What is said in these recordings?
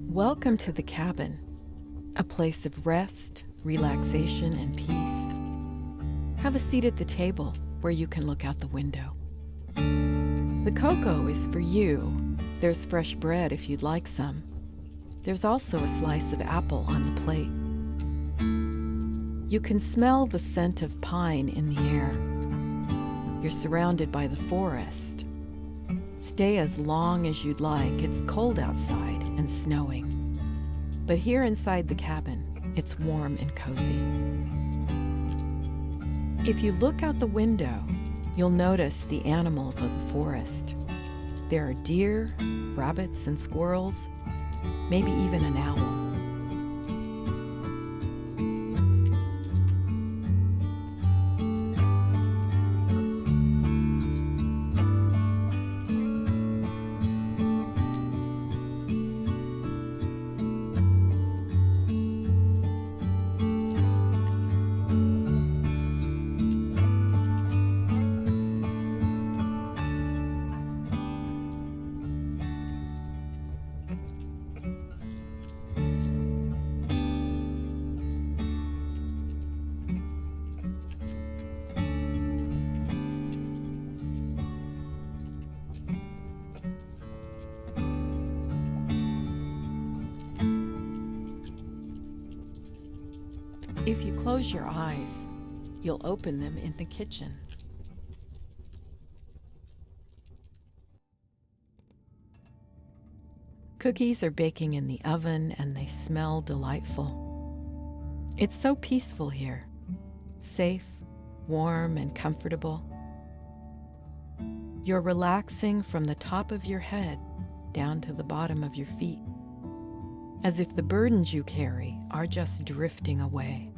Welcome to the cabin, a place of rest, relaxation, and peace. Have a seat at the table where you can look out the window. The cocoa is for you. There's fresh bread if you'd like some. There's also a slice of apple on the plate. You can smell the scent of pine in the air. You're surrounded by the forest. Stay as long as you'd like. It's cold outside and snowing. But here inside the cabin, it's warm and cozy. If you look out the window, you'll notice the animals of the forest. There are deer, rabbits, and squirrels, maybe even an owl. If you close your eyes, you'll open them in the kitchen. Cookies are baking in the oven and they smell delightful. It's so peaceful here, safe, warm, and comfortable. You're relaxing from the top of your head down to the bottom of your feet, as if the burdens you carry are just drifting away.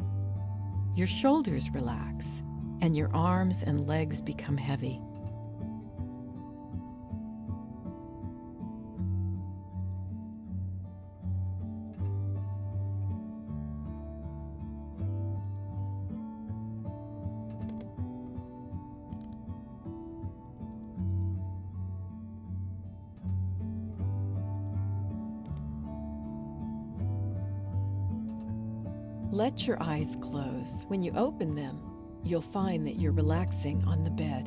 Your shoulders relax, and your arms and legs become heavy. Let your eyes close. When you open them, you'll find that you're relaxing on the bed.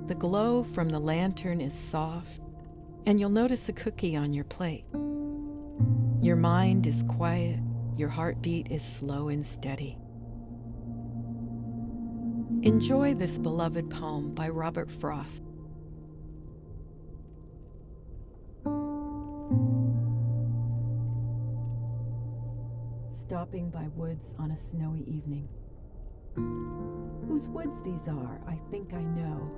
The glow from the lantern is soft, and you'll notice a cookie on your plate. Your mind is quiet, your heartbeat is slow and steady. Enjoy this beloved poem by Robert Frost. Stopping by woods on a snowy evening. Whose woods these are, I think I know.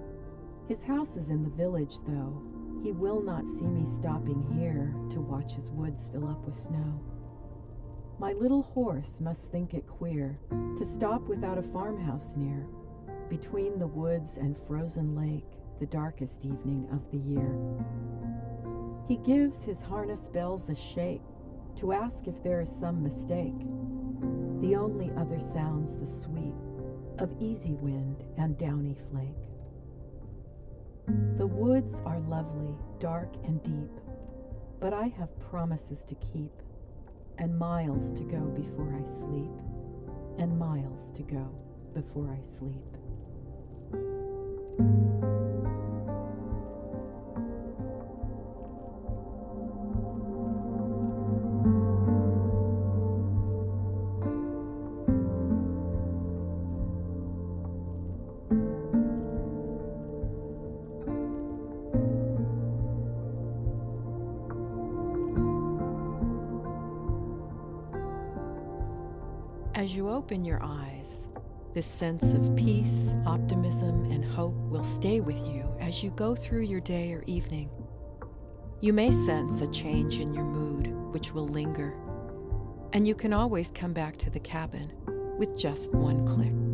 His house is in the village, though. He will not see me stopping here to watch his woods fill up with snow. My little horse must think it queer to stop without a farmhouse near, between the woods and frozen lake, the darkest evening of the year. He gives his harness bells a shake to ask if there is some mistake. The only other sounds the sweep of easy wind and downy flake. The woods are lovely, dark and deep, but I have promises to keep, and miles to go before I sleep, and miles to go before I sleep. As you open your eyes, this sense of peace, optimism, and hope will stay with you as you go through your day or evening. You may sense a change in your mood, which will linger, and you can always come back to the cabin with just one click.